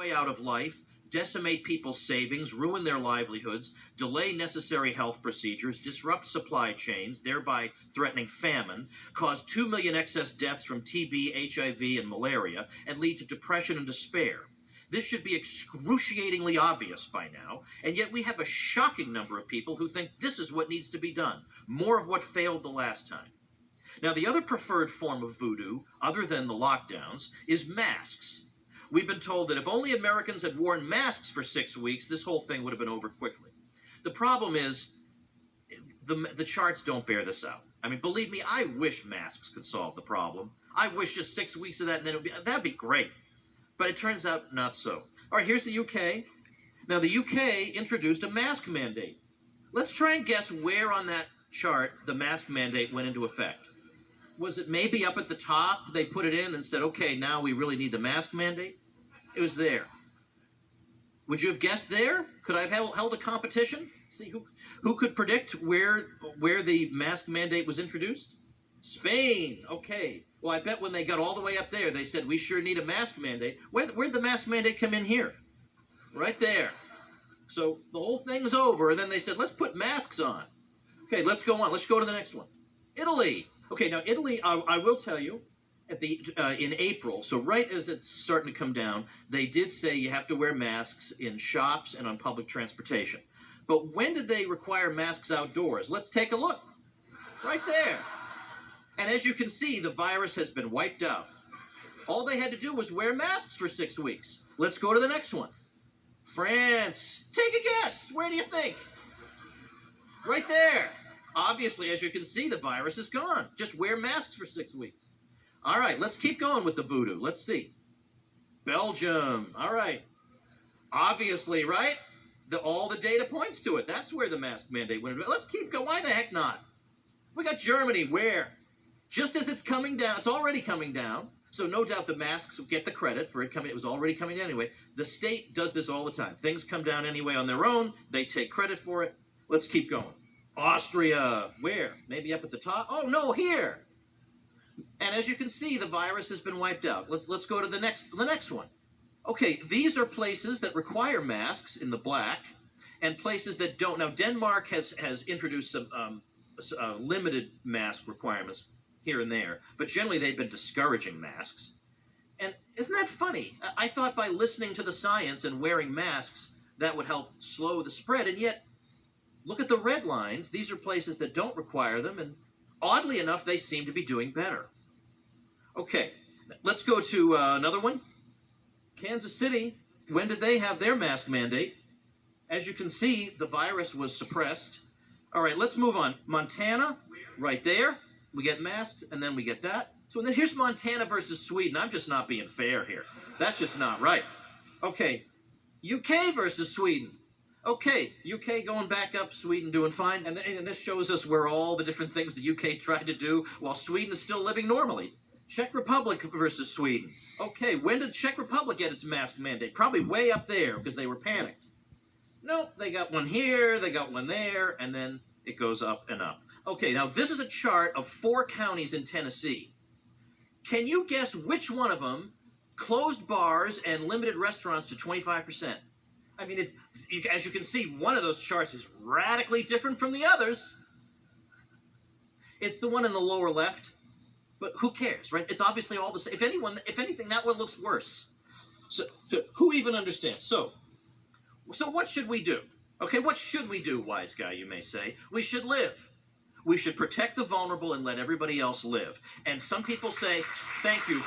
joy out of life, decimate people's savings, ruin their livelihoods, delay necessary health procedures, disrupt supply chains, thereby threatening famine, cause 2 million excess deaths from TB, HIV, and malaria, and lead to depression and despair. This should be excruciatingly obvious by now, and yet we have a shocking number of people who think this is what needs to be done, more of what failed the last time. Now, the other preferred form of voodoo, other than the lockdowns, is masks. We've been told that if only Americans had worn masks for 6 weeks, this whole thing would have been over quickly. The problem is, the charts don't bear this out. I mean, believe me, I wish masks could solve the problem. I wish just 6 weeks of that, and then that'd be great. But it turns out not so. All right, here's the UK. Now, the UK introduced a mask mandate. Let's try and guess where on that chart the mask mandate went into effect. Was it maybe up at the top? They put it in and said, okay, now we really need the mask mandate? It was there. Would you have guessed there? Could I have held a competition? See who could predict where the mask mandate was introduced? Spain. Okay. Well, I bet when they got all the way up there, they said, we sure need a mask mandate. Where'd the mask mandate come in here? Right there. So the whole thing's over, and then they said, let's put masks on. Okay, let's go on. Let's go to the next one. Italy. Okay, now Italy, I will tell you, in April, so right as it's starting to come down, they did say you have to wear masks in shops and on public transportation. But when did they require masks outdoors? Let's take a look. Right there. And as you can see, the virus has been wiped out. All they had to do was wear masks for 6 weeks. Let's go to the next one. France. Take a guess. Where do you think? Right there. Obviously, as you can see, the virus is gone. Just wear masks for 6 weeks. All right, let's keep going with the voodoo. Let's see. Belgium. All right. Obviously, right? All the data points to it. That's where the mask mandate went. Let's keep going. Why the heck not? We got Germany. Where? Just as it's coming down, it's already coming down, so no doubt the masks will get the credit for it coming. It was already coming down anyway. The state does this all the time. Things come down anyway on their own. They take credit for it. Let's keep going. Austria. Where? Maybe up at the top? Oh, no, here. And as you can see, the virus has been wiped out. Let's go to the next one. Okay, these are places that require masks in the black and places that don't. Now, Denmark has introduced some limited mask requirements here and there, but generally they've been discouraging masks. And isn't that funny? I thought by listening to the science and wearing masks, that would help slow the spread, and yet, look at the red lines. These are places that don't require them, and oddly enough, they seem to be doing better. Okay, let's go to another one. Kansas City, when did they have their mask mandate? As you can see, the virus was suppressed. All right, let's move on. Montana, right there. We get masks, and then we get that. So then here's Montana versus Sweden. I'm just not being fair here. That's just not right. Okay, UK versus Sweden. Okay, UK going back up, Sweden doing fine. And this shows us where all the different things the UK tried to do while Sweden is still living normally. Czech Republic versus Sweden. Okay, when did Czech Republic get its mask mandate? Probably way up there because they were panicked. Nope, they got one here, they got one there, and then it goes up and up. Okay, now this is a chart of 4 counties in Tennessee. Can you guess which one of them closed bars and limited restaurants to 25%? I mean, as you can see, one of those charts is radically different from the others. It's the one in the lower left, but who cares, right? It's obviously all the same. If anything, that one looks worse. So who even understands? So what should we do? Okay, what should we do, wise guy, you may say? We should live. We should protect the vulnerable and let everybody else live. And some people say, thank you.